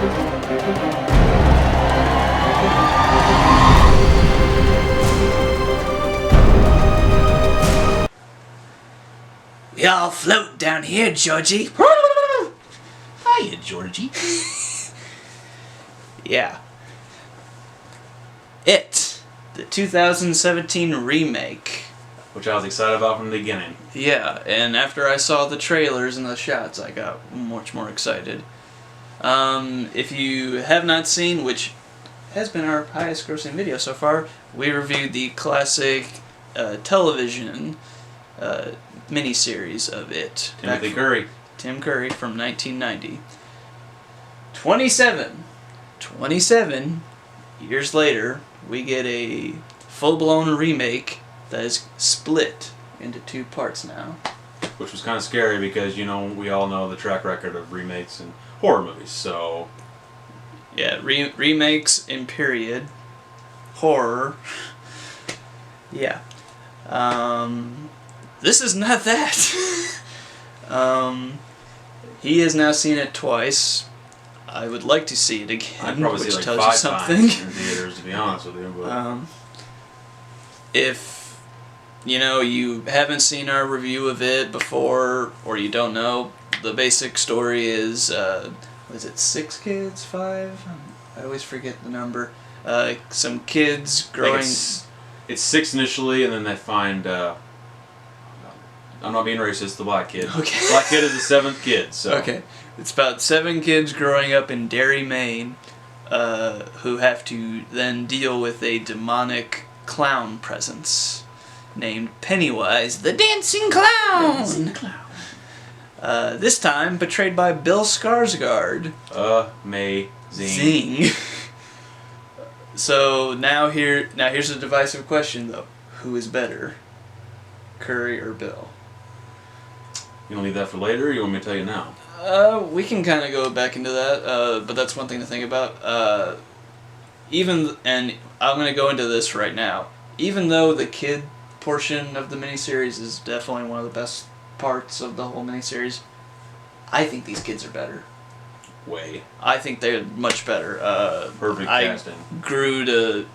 We all float down here, Georgie. Hiya, Georgie. Yeah. It, the 2017 remake. Which I was excited about from the beginning. Yeah, and after I saw the trailers and the shots, I got much more excited. If you have not seen, which has been our highest grossing video so far, we reviewed the classic television miniseries of It. Tim Curry from 1990. 27 years later, we get a full-blown remake that is split into 2 parts now. Which was kind of scary because, you know, we all know the track record of remakes in horror movies, so... Yeah, remakes in period. Horror. Yeah. This is not that. He has now seen it twice. I would like to see it again, I'd probably which see it like tells 5 you something. times in theaters, to be honest with you. But if you know you haven't seen our review of it before, or you don't know, the basic story is was it 6 kids, 5? I always forget the number. Some kids growing. It's 6 initially, and then they find. I'm not being racist. The black kid. Okay. Black kid is the 7th kid. So. Okay. It's about 7 kids growing up in Derry, Maine, who have to then deal with a demonic clown presence named Pennywise, the Dancing Clown. This time portrayed by Bill Skarsgård. Amazing. Zing. So here's a divisive question though: who is better, Curry or Bill? You want to leave that for later, or you want me to tell you now? We can kind of go back into that, but that's one thing to think about. And I'm going to go into this right now. Even though the kid portion of the miniseries is definitely one of the best parts of the whole miniseries, I think these kids are better. Way. I think they're much better. Perfect casting. I grew to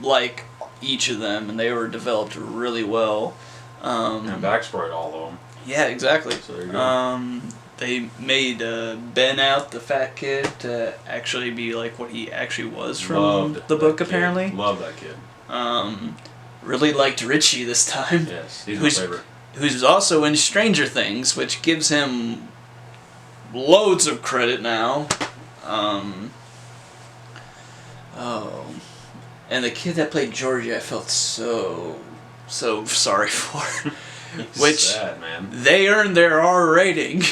like each of them, and they were developed really well. And backstory all of them. Yeah, exactly. So there you go. They made Ben out, the fat kid, to actually be like what he actually was from the book, apparently. Love that kid. Really liked Richie this time. Yes, he's my favorite. Who's also in Stranger Things, which gives him loads of credit now. And the kid that played Georgie, I felt so sorry for. Which sad, man. They earned their R rating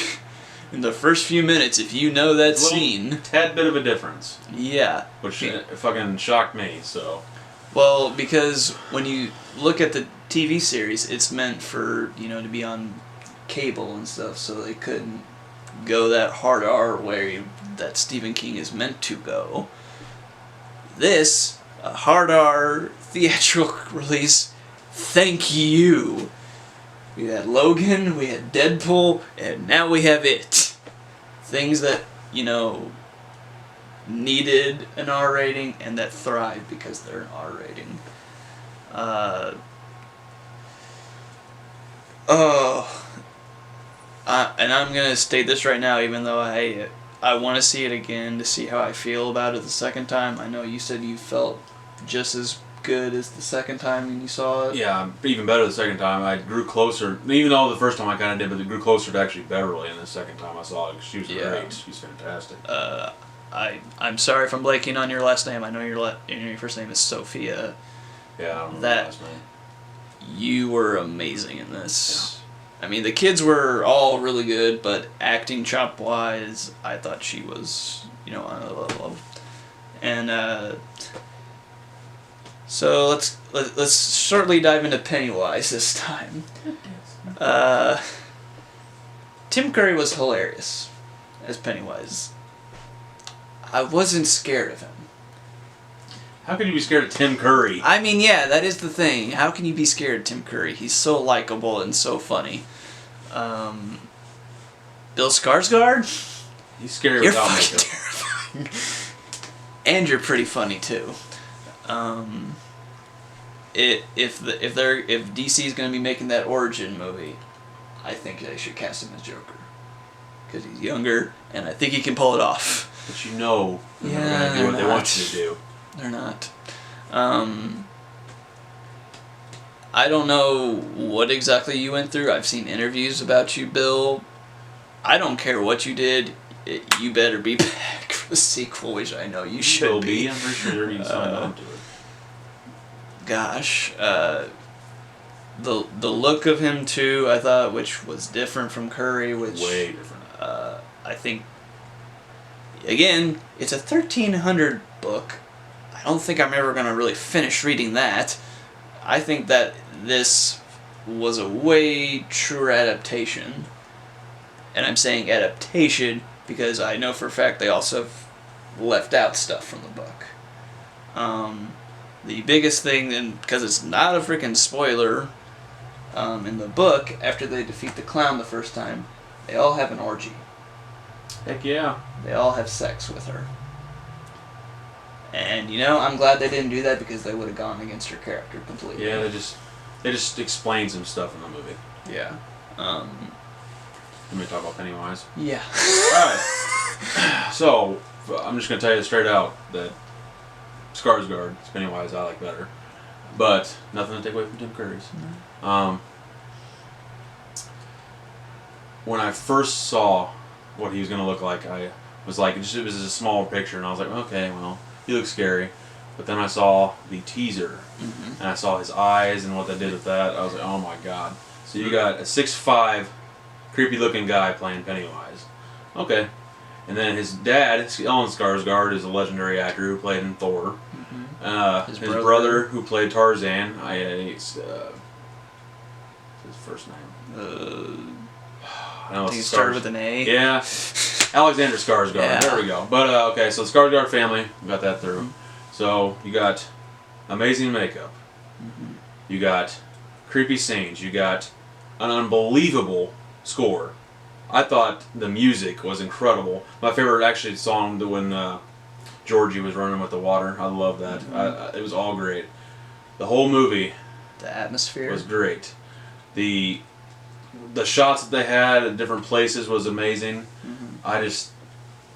in the first few minutes. If you know that scene, tad bit of a difference. Yeah, which fucking shocked me. So, well, because when you look at the TV series, it's meant for to be on cable and stuff, so they couldn't go that hard R way that Stephen King is meant to go. This a hard R theatrical release. Thank you. We had Logan, we had Deadpool, and now we have It. Things that, needed an R rating and that thrive because they're an R rating. And I'm going to state this right now, even though I want to see it again to see how I feel about it the second time. I know you said you felt just as good as the second time when you saw it. Yeah, even better the second time. I grew closer, even though the first time I kind of did, but I grew closer to actually Beverly, and the second time I saw it, she was great. She's fantastic. I'm sorry if I'm blanking on your last name. I know your first name is Sophia. Yeah, I don't know her last name. You were amazing in this. Yeah. I mean, the kids were all really good, but acting chop wise, I thought she was, on a level. And so let's shortly dive into Pennywise this time. Tim Curry was hilarious as Pennywise. I wasn't scared of him. How can you be scared of Tim Curry? I mean, yeah, that is the thing. How can you be scared of Tim Curry? He's so likable and so funny. Bill Skarsgård? He's scary You're without fucking makeup. terrifying. And you're pretty funny too. If DC is going to be making that origin movie, I think they should cast him as Joker, because he's younger and I think he can pull it off. But they're not going to do what they want you to do. They're not. I don't know what exactly you went through. I've seen interviews about you, Bill. I don't care what you did. You better be back for the sequel, which I know you should will be. I'm pretty sure you signed on to it. Gosh, the look of him too, I thought, which was different from Curry, which way different. I think. Again, it's a 1300 book. I don't think I'm ever gonna really finish reading that. I think that this was a way truer adaptation, and I'm saying adaptation because I know for a fact they also left out stuff from the book. The biggest thing, and because it's not a freaking spoiler, in the book, after they defeat the clown the first time, they all have an orgy. Heck yeah. They all have sex with her. And, I'm glad they didn't do that because they would have gone against her character completely. Yeah, they just explained some stuff in the movie. Yeah. Let me talk about Pennywise. Yeah. Alright. So, I'm just going to tell you straight out that Skarsgård, Pennywise, I like better. But, nothing to take away from Tim Curry's. Mm-hmm. When I first saw what he was going to look like, I was like, it was a small picture, and I was like, okay, well, he looks scary. But then I saw the teaser, and I saw his eyes and what they did with that. I was like, oh my god. So you got a 6'5", creepy-looking guy playing Pennywise. Okay. And then his dad, Stellan Skarsgård, is a legendary actor who played in Thor. His brother, who played Tarzan, his first name. I know think it started with an A. Yeah. Alexander Skarsgård. Yeah. There we go. But, okay, so the Skarsgård family, we got that through. So, you got amazing makeup. You got creepy scenes. You got an unbelievable score. I thought the music was incredible. My favorite, actually, song when Georgie was running with the water. I love that. It was all great. The whole movie... The atmosphere. ...was great. The shots that they had at different places was amazing.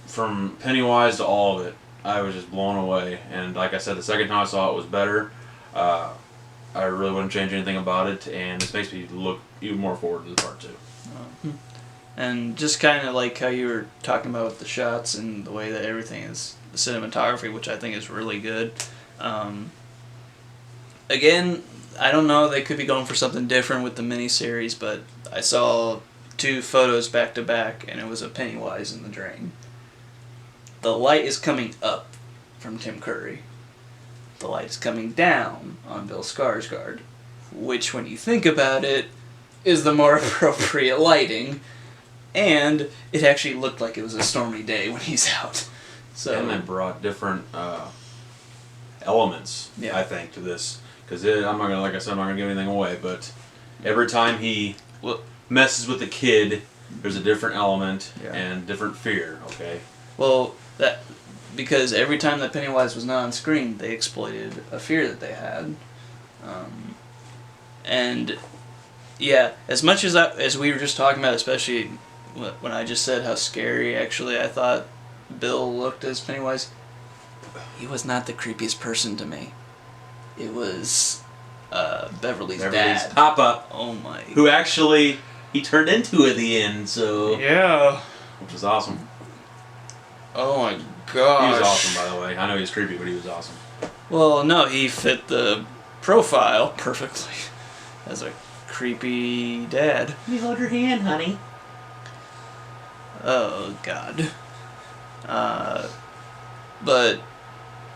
From Pennywise to all of it, I was just blown away. And like I said, the second time I saw it was better. I really wouldn't change anything about it, and this makes me look even more forward to the part 2. And just kind of like how you were talking about with the shots and the way that everything is, the cinematography, which I think is really good. Again, I don't know, they could be going for something different with the miniseries, but I saw 2 photos back to back, and it was a Pennywise in the drain. The light is coming up from Tim Curry. The light is coming down on Bill Skarsgård, which, when you think about it, is the more appropriate lighting, and it actually looked like it was a stormy day when he's out. So, and they brought different elements, I think, to this. Because I'm not gonna, like I said, I'm not gonna give anything away. But every time he messes with the kid, there's a different element and different fear. Okay. Well, because every time that Pennywise was not on screen, they exploited a fear that they had, and yeah, as much as we were just talking about, especially when I just said how scary actually I thought Bill looked as Pennywise, he was not the creepiest person to me. It was Beverly's dad. Papa. Oh my. Who actually he turned into at the end, so. Yeah. Which was awesome. Oh my gosh. He was awesome, by the way. I know he was creepy, but he was awesome. Well, no, he fit the profile perfectly as a creepy dad. Let me hold your hand, honey. Oh, God.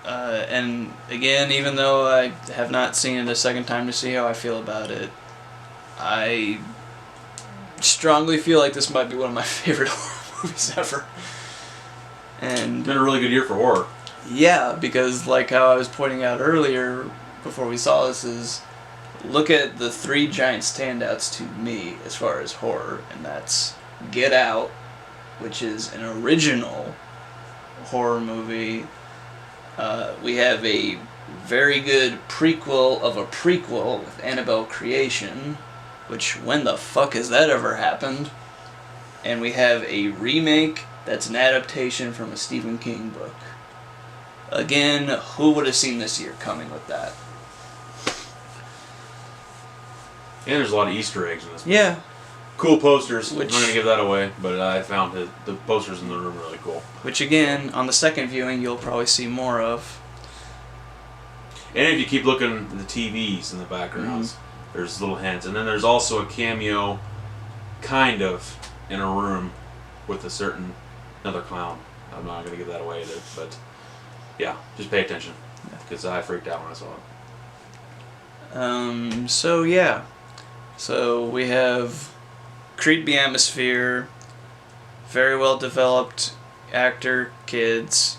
And again, even though I have not seen it a second time to see how I feel about it, I strongly feel like this might be one of my favorite horror movies ever. And it's been a really good year for horror. Yeah, because like how I was pointing out earlier before we saw this is, look at the 3 giant standouts to me as far as horror, and that's Get Out, which is an original horror movie We have a very good prequel of a prequel with Annabelle Creation, which when the fuck has that ever happened? And we have a remake that's an adaptation from a Stephen King book. Again, who would have seen this year coming with that? And there's a lot of Easter eggs in this. Yeah. Cool posters. Which, I'm not going to give that away, but I found the posters in the room really cool. Which again, on the second viewing, you'll probably see more of. And if you keep looking at the TVs in the backgrounds, there's little hints. And then there's also a cameo, kind of, in a room with another clown. I'm not going to give that away either, but yeah, just pay attention. Because I freaked out when I saw it. So yeah. So we have creepy atmosphere, very well developed actor, kids,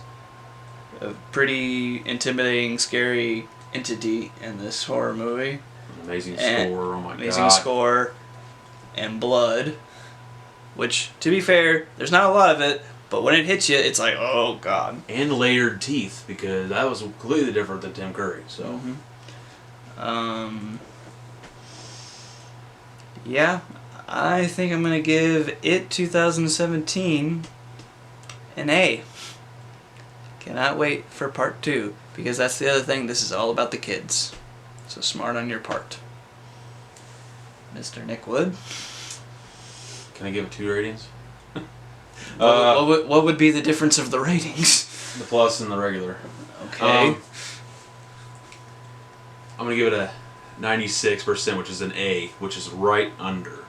a pretty intimidating, scary entity in this horror movie. Amazing score, oh my god. Amazing score, and blood, which, to be fair, there's not a lot of it, but when it hits you, it's like, oh god. And layered teeth, because that was completely different than Tim Curry, so. Yeah, I think I'm going to give it 2017 an A. Cannot wait for part 2, because that's the other thing, this is all about the kids. So smart on your part. Mr. Nick Wood? Can I give it 2 ratings? What would be the difference of the ratings? The plus and the regular. Okay. I'm going to give it a 96%, which is an A, which is right under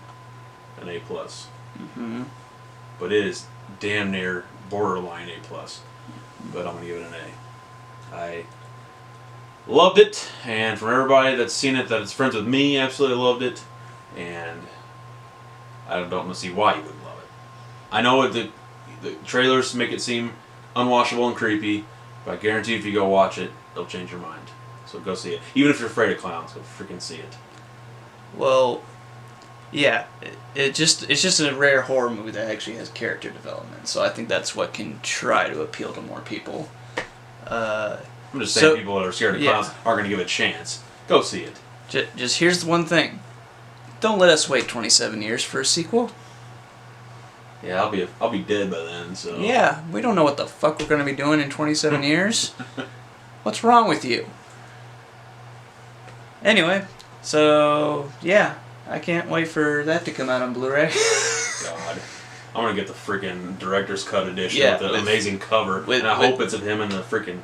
an A+. But it is damn near borderline A+. But I'm going to give it an A. I loved it, and from everybody that's seen it, that is friends with me, absolutely loved it, and I don't want to see why you wouldn't love it. I know the trailers make it seem unwatchable and creepy, but I guarantee if you go watch it, it'll change your mind. So go see it. Even if you're afraid of clowns, go freaking see it. Well, yeah, it's just a rare horror movie that actually has character development. So I think that's what can try to appeal to more people. I'm just saying, people that are scared of clowns aren't going to give it a chance. Go see it. Just here's the one thing: don't let us wait 27 years for a sequel. Yeah, I'll be dead by then. So yeah, we don't know what the fuck we're going to be doing in 27 years. What's wrong with you? Anyway, so yeah, I can't wait for that to come out on Blu-ray. God, I'm gonna get the freaking director's cut edition with the amazing cover, and I hope it's of him in the freaking